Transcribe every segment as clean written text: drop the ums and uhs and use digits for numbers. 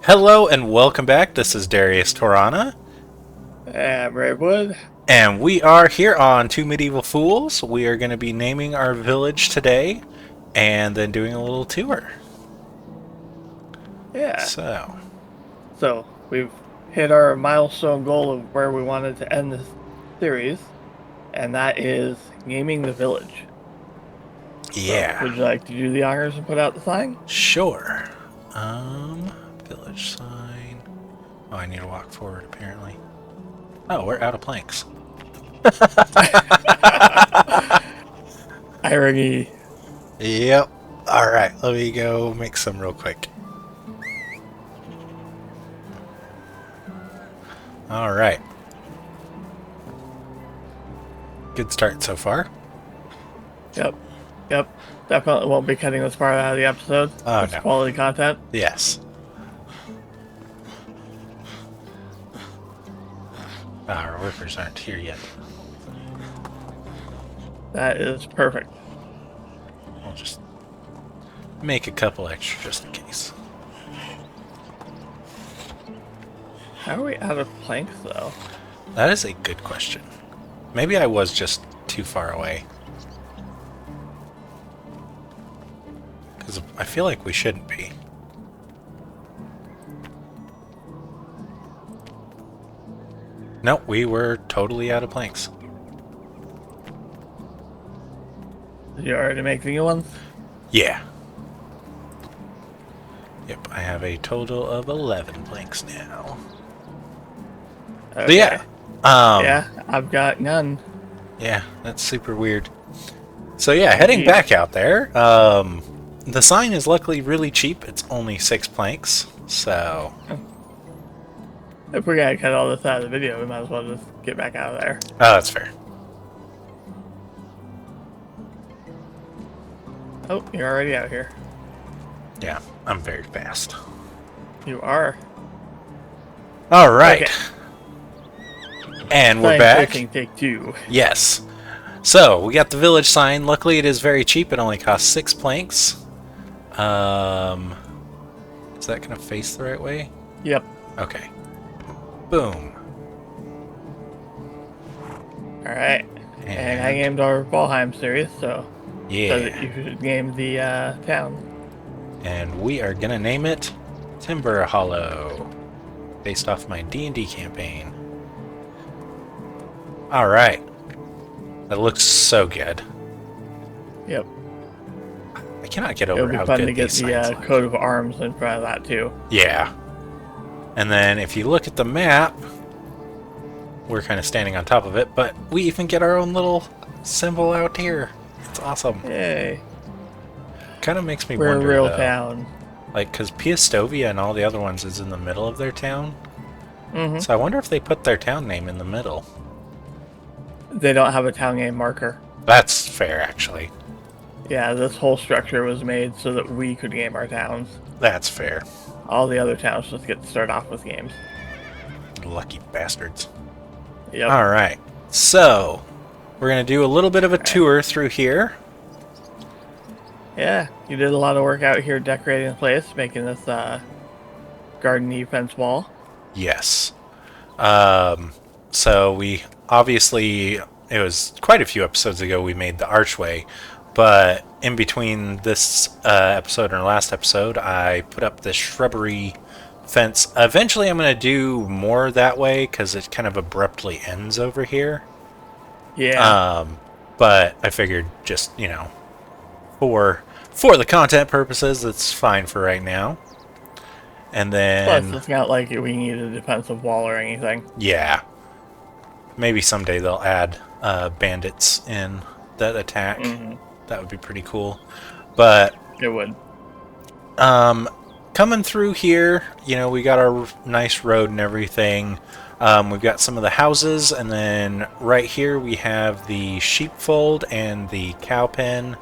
Hello and welcome back. This is Darius Torana, Ravewood. and we are here on Two Medieval Fools. We are going to be naming our village today and then doing a little tour. Yeah. So, So we've hit our milestone goal of where we wanted to end this series, and that is naming the village. So yeah, would you like to do the honors and put out the sign? sure. Village sign. Oh, I need to walk forward apparently. Oh, we're out of planks. Irony. Yep. All right, let me go make some real quick. All right. Good start so far. Yep. Yep. Definitely won't be cutting this part out of the episode. Oh, It's no. quality content. Yes. Our workers aren't here yet. That is perfect. I'll just make a couple extra just in case. How are we out of planks though? That is a good question. Maybe I was just too far away. Because I feel like we shouldn't be. Nope, we were totally out of planks. Did you already make the new ones? Yeah. Yep, I have a total of 11 planks now. Okay. But yeah. Yeah, I've got none. Yeah, that's super weird. So yeah, heading back out there. The sign is luckily really cheap. It's only 6 planks. So If we're gonna cut all this out of the video, we might as well just get back out of there. oh, that's fair. Oh, you're already out here. Yeah, I'm very fast. You are. All right. Okay. And we're Sign back. switching, take two. Yes. So, we got the village sign. Luckily, it is very cheap. It only costs 6 planks. Is that going to face the right way? Yep. Okay. Boom. All right. And I named our Valheim series, so that you Yeah. should name the town. And we are going to name it Timber Hollow, based off my D&D campaign. All right. That looks so good. Yep. I cannot get It'll over be how fun good to get these the signs look. coat of arms in front of that too. Yeah. And then if you look at the map, we're kind of standing on top of it, but we even get our own little symbol out here. It's awesome. Yay. Kind of makes me We're wonder, a real though. town. Like, because Piastovia and all the other ones is in the middle of their town. Mm-hmm. So I wonder if they put their town name in the middle. They don't have a town name marker. That's fair, actually. Yeah, this whole structure was made so that we could game our towns. That's fair. All the other towns just get to start off with games. Lucky bastards. Yep. Alright, so we're going to do a little bit of a tour through here. Yeah, you did a lot of work out here decorating the place, making this garden-y fence wall. Yes. So we obviously, it was quite a few episodes ago we made the archway, but in between this episode and our last episode, I put up this shrubbery fence. Eventually I'm going to do more that way because it kind of abruptly ends over here. Yeah. But I figured just, for the content purposes, it's fine for right now. And then Plus, it's not like we need a defensive wall or anything. yeah, maybe someday they'll add bandits in that attack. Mm-hmm. That would be pretty cool. But It would. coming through here, we got our nice road and everything. We've got some of the houses, and then right here we have the sheepfold and the cow pen,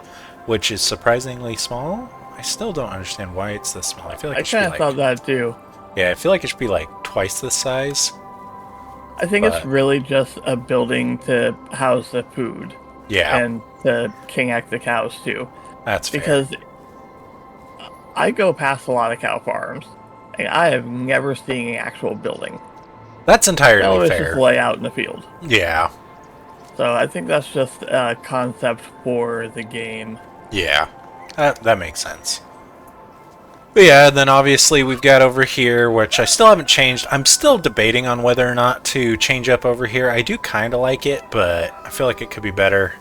which is surprisingly small. I still don't understand why it's this small. I feel like I it should be kind of thought that too. yeah, I feel like it should be like twice this size. I think it's But- really just a building to house the food Yeah, and to king act the cows too. that's fair. Because I go past a lot of cow farms, Like, I have never seen an actual building. That's They entirely always just fair. lay out in the field. Yeah, So I think that's just a concept for the game. yeah. That makes sense. But yeah, then obviously we've got over here, which I still haven't changed. I'm still debating on whether or not to change up over here. I do kind of like it, but I feel like it could be better.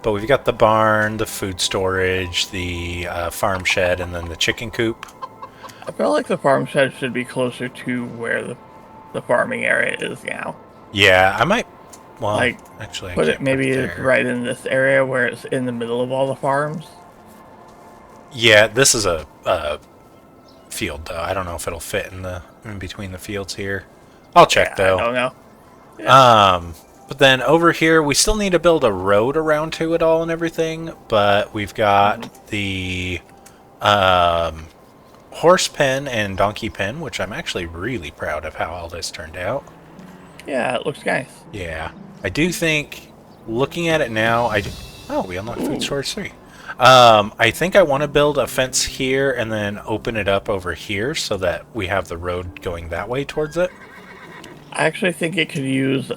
But we've got the barn, the food storage, the farm shed, and then the chicken coop. I feel like the farm shed should be closer to where the farming area is now. Yeah, I might. Well, Like, actually, I put it can't put it maybe there. right in this area where it's in the middle of all the farms. Yeah, this is a field though. I don't know if it'll fit in between the fields here. I'll check Yeah, I though. don't know. Yeah, But then over here, we still need to build a road around to it all and everything. But we've got the um, horse pen and donkey pen, which I'm actually really proud of how all this turned out. yeah, it looks nice. Yeah, I do think looking at it now, I do. Oh, we unlocked food Ooh, storage 3. I think I want to build a fence here and then open it up over here so that we have the road going that way towards it. I actually think it could use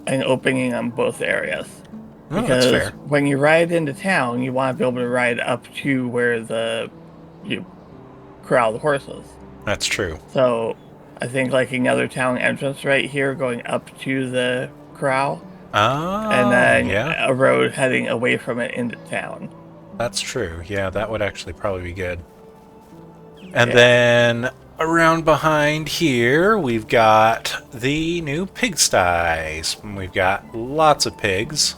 an opening on both areas Oh, that's because fair. when you ride into town, you want to be able to ride up to where the you corral the horses. That's true. So I think like another town entrance right here going up to the corral and Oh, then yeah, a road heading away from it into town. that's true. Yeah, that would actually probably be good. And Yeah. then around behind here, we've got the new pigsties. We've got lots of pigs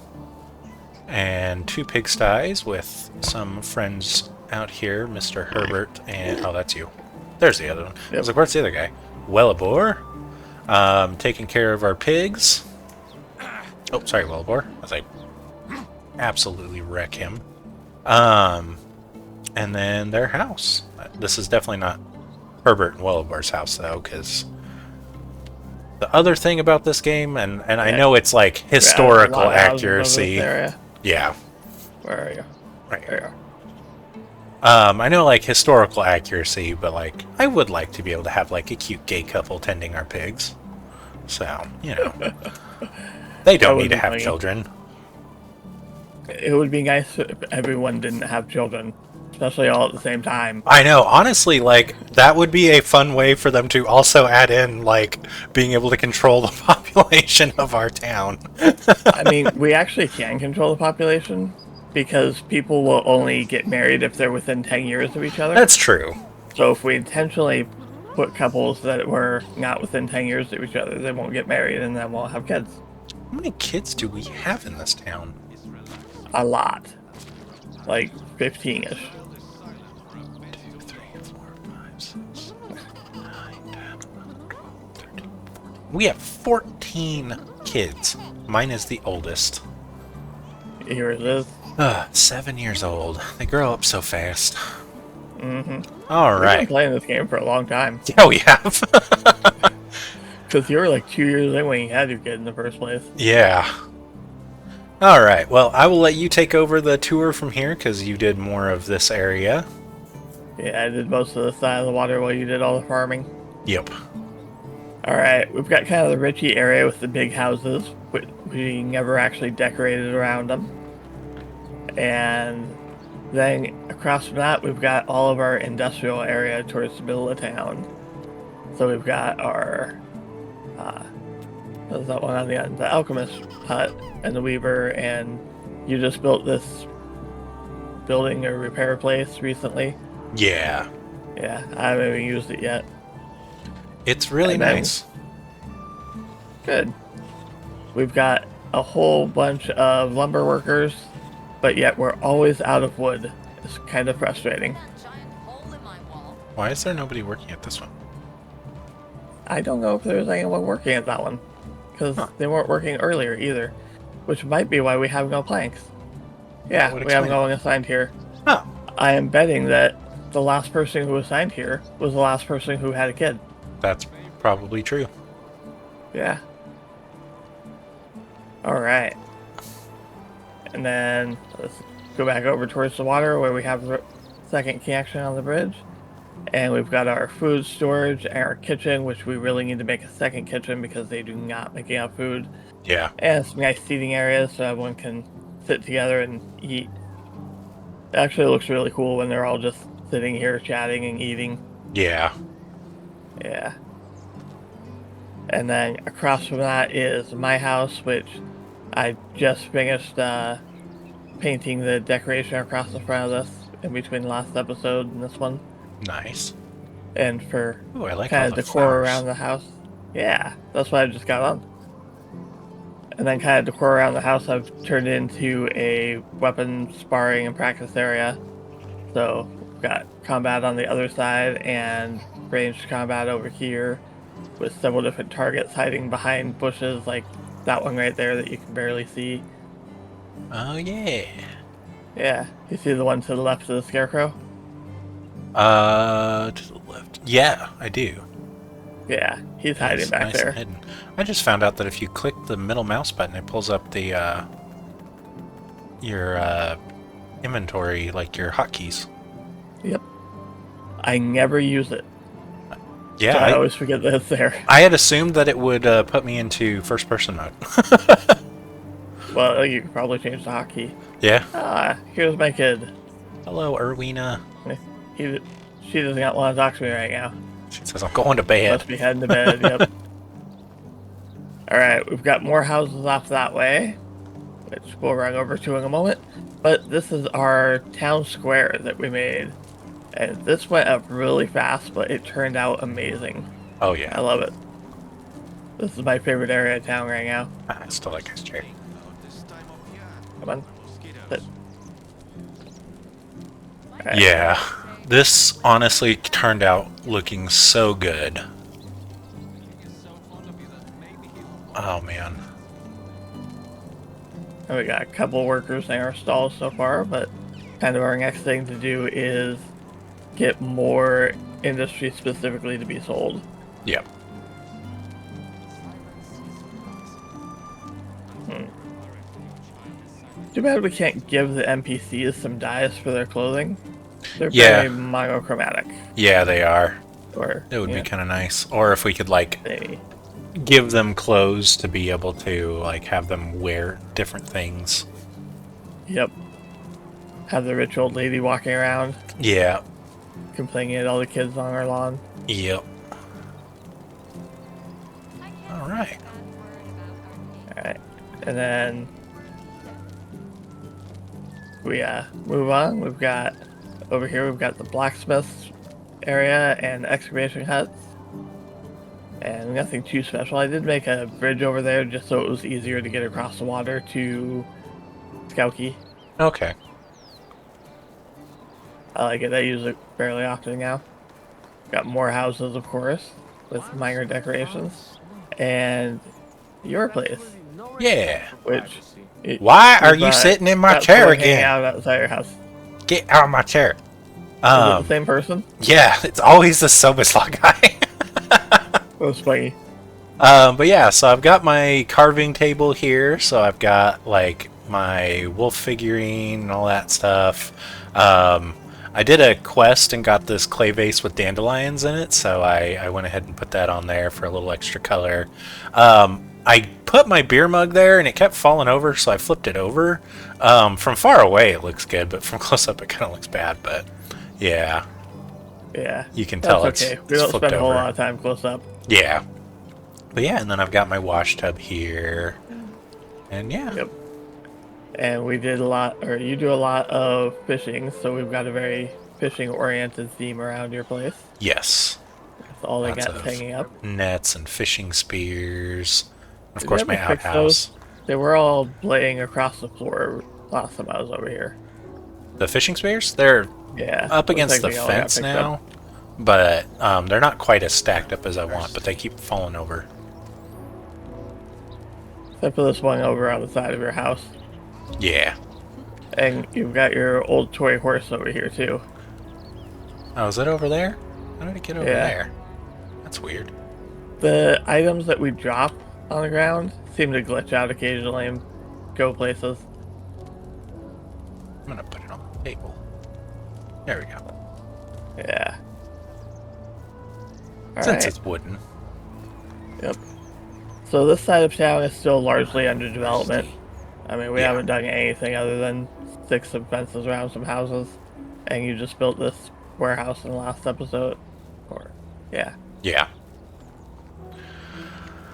and 2 pigsties with some friends out here, Mr. Herbert and oh, that's you. There's the other one. I Yep. was like, where's the other guy? Wellabore, taking care of our pigs. Oh, sorry, Wellabore. As I absolutely wreck him. Um, and then their house. This is definitely not Herbert and Wellabore's house, though, because the other thing about this game, and I Yeah. know it's like Yeah, there's a historical lot of houses over this accuracy. area. Yeah, Where are you? right There here. you are. I know like historical accuracy, but like I would like to be able to have like a cute gay couple tending our pigs. So, they That don't would need to be have funny. children. It would be nice if everyone didn't have children, especially all at the same time. I know, honestly, like that would be a fun way for them to also add in like being able to control the population of our town. I mean, we actually can control the population because people will only get married if they're within 10 years of each other. That's true. So if we intentionally put couples that were not within 10 years of each other, they won't get married and then won't have kids. How many kids do we have in this town? A lot. Like 15-ish. 2, 3, 4, 5, 6, 9, 10, 11, 12, 13. We have 14 kids. Mine is the oldest. Here it is. 7 years old. They grow up so fast. Mm-hmm. All We've been right. playing this game for a long time. Yeah, we have. Because you were like 2 years in when you had your kid in the first place. Yeah. All right. Well, I will let you take over the tour from here because you did more of this area. Yeah, I did most of the side of the water while you did all the farming. Yep. Alright, we've got kind of the richy area with the big houses, but we never actually decorated around them. And then across from that, we've got all of our industrial area towards the middle of town. So we've got our, what's that one on the end? The alchemist hut and the weaver, and you just built this building or repair place recently. Yeah. Yeah, I haven't even used it yet. It's really And then- nice. Good. We've got a whole bunch of lumber workers, but yet we're always out of wood. It's kind of frustrating. Why is there nobody working at this one? I don't know if there's anyone working at that one, because they weren't working earlier either, which might be why we have no planks. Yeah, That would we have explain no one assigned here. Oh, I am betting that the last person who was assigned here was the last person who had a kid. that's probably true. Yeah. Alright. And then let's go back over towards the water where we have the second connection on the bridge. And we've got our food storage and our kitchen, which we really need to make a second kitchen because they do not make enough food. Yeah. And some nice seating areas so everyone can sit together and eat. It actually looks really cool when they're all just sitting here chatting and eating. Yeah. Yeah. And then across from that is my house, which I just finished painting the decoration across the front of this in between the last episode and this one. Nice. And for Ooh, I like all kind of the decor flowers. around the house. Yeah, that's what I just got on. And then kind of decor around the house, I've turned into a weapon sparring and practice area. So we've got combat on the other side and ranged combat over here with several different targets hiding behind bushes like that one right there that you can barely see. Oh, yeah. Yeah, you see the one to the left of the scarecrow? To the left. Yeah, I do. Yeah, he's Yeah, hiding it's back nice and there. hidden. I just found out that if you click the middle mouse button, it pulls up the your inventory, like your hotkeys. Yep. I never use it, Yeah, so I always forget that it's there. I had assumed that it would put me into first-person mode. Well, you could probably change the hotkey. Yeah. Ah, here's my kid. Hello, Erwina. He, she does not want to talk to me right now. She says I'm going to bed. Must be heading to bed, yep. Alright, we've got more houses off that way, which we'll run over to in a moment. But this is our town square that we made. And this went up really fast, but it turned out amazing. Oh I yeah. love it. This is my favorite area of town right now. I still like his chair. Come on. Sit. Alright. Yeah. This honestly turned out looking so good. Oh man. And we got a couple workers in our stalls so far, but kind of our next thing to do is get more industry specifically to be sold. Yep. Too bad we can't give the NPCs some dyes for their clothing. They're Yeah. very monochromatic. Yeah, they are. Or It would yeah, be kind of nice. Or if we could like they give them clothes to be able to like have them wear different things. yep. Have the rich old lady walking around Yeah. complaining at all the kids on our lawn. Yep. All right. Alright. And then we move on. We've got over here we've got the blacksmith area and excavation huts. And nothing too special. I did make a bridge over there just so it was easier to get across the water to Skowkie. Okay. I like it. I use it fairly often now. Got more houses, of course, with minor decorations. And your place, Yeah. which... Why are you sitting in my chair hanging again? out outside your house. Get out of my chair. Is it the same person? Yeah, it's always the Sobislaw guy. That was funny. But yeah, so I've got my carving table here. So I've got like my wolf figurine and all that stuff. I did a quest and got this clay vase with dandelions in it, so I went ahead and put that on there for a little extra color. I put my beer mug there and it kept falling over, so I flipped it over. From far away it looks good, but from close up it kind of looks bad, but yeah. Yeah. You can tell That's okay. We it's don't flipped spend a whole over. lot of time close up. Yeah. But yeah, and then I've got my wash tub here. And yeah. Yep. And we did a lot, or you do a lot of fishing, so we've got a very fishing-oriented theme around your place. Yes. That's all they Lots got of hanging up. nets and fishing spears. Of Did course, you my ever fix outhouse. those? They were all laying across the floor last time I was over here. The fishing spears? They're Yeah. up looks against like the they all got fence picked now. up. But they're not quite as stacked up as I want, but they keep falling over. Except for this one over on the side of your house. Yeah. And you've got your old toy horse over here, too. Oh, is it over there? How did it get over Yeah. there? That's weird. The items that we drop on the ground seem to glitch out occasionally and go places. I'm gonna put it on the table. There we go. Yeah. All since right. it's wooden. Yep. So this side of town is still largely under development. I mean, we Yeah. haven't done anything other than stick some fences around some houses, and you just built this warehouse in the last episode. Or, yeah. Yeah.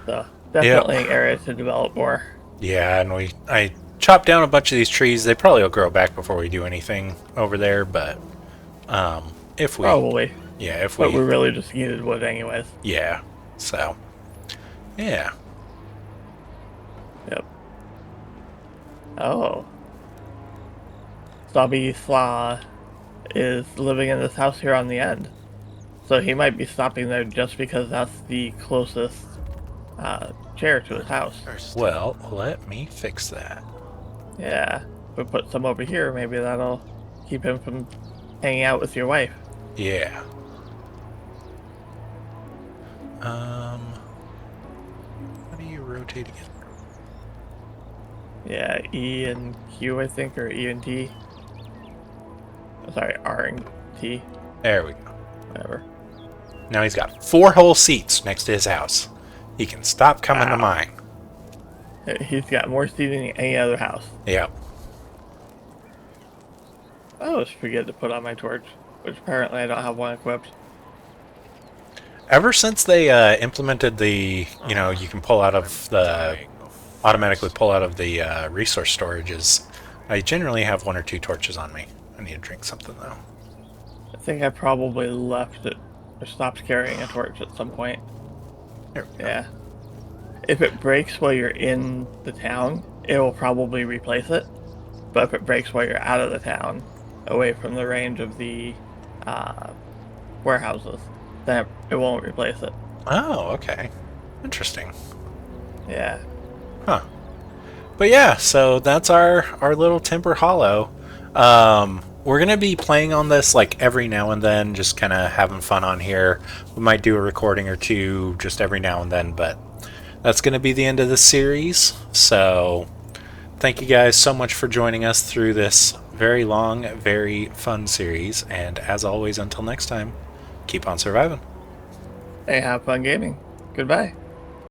So Yep. definitely an area to develop more. Yeah, and I chopped down a bunch of these trees. They probably will grow back before we do anything over there, but if we, Probably. yeah, if But we, we really just needed wood anyways. yeah. So, yeah. Yep. Oh. Stubby Slaw is living in this house here on the end. So he might be stopping there just because that's the closest chair to his house. Well, let me fix that. Yeah. If we put some over here, maybe that'll keep him from hanging out with your wife. Yeah. How do you rotate again? Yeah, E and Q, I think, or E and T. Sorry, R and T. There we go. Whatever. Now he's got 4 whole seats next to his house. He can stop coming to Wow. mine. He's got more seating than any other house. Yep. I always forget to put on my torch, which apparently I don't have one equipped. Ever since they implemented the, you can pull out of the, automatically pull out of the resource storages, I generally have 1 or 2 torches on me. I need to drink something, though. I think I probably left it or stopped carrying a torch at some point. There we go. Yeah. If it breaks while you're in the town, it will probably replace it. But if it breaks while you're out of the town, away from the range of the warehouses, then it won't replace it. Oh, okay. Interesting. Yeah. Huh. But yeah, so that's our little Timber Hollow. We're gonna be playing on this like every now and then, just kind of having fun on here. We might do a recording or two just every now and then, but that's gonna be the end of the series. So thank you guys so much for joining us through this very long, very fun series. And as always, until next time, keep on surviving. Hey, have fun gaming. Goodbye.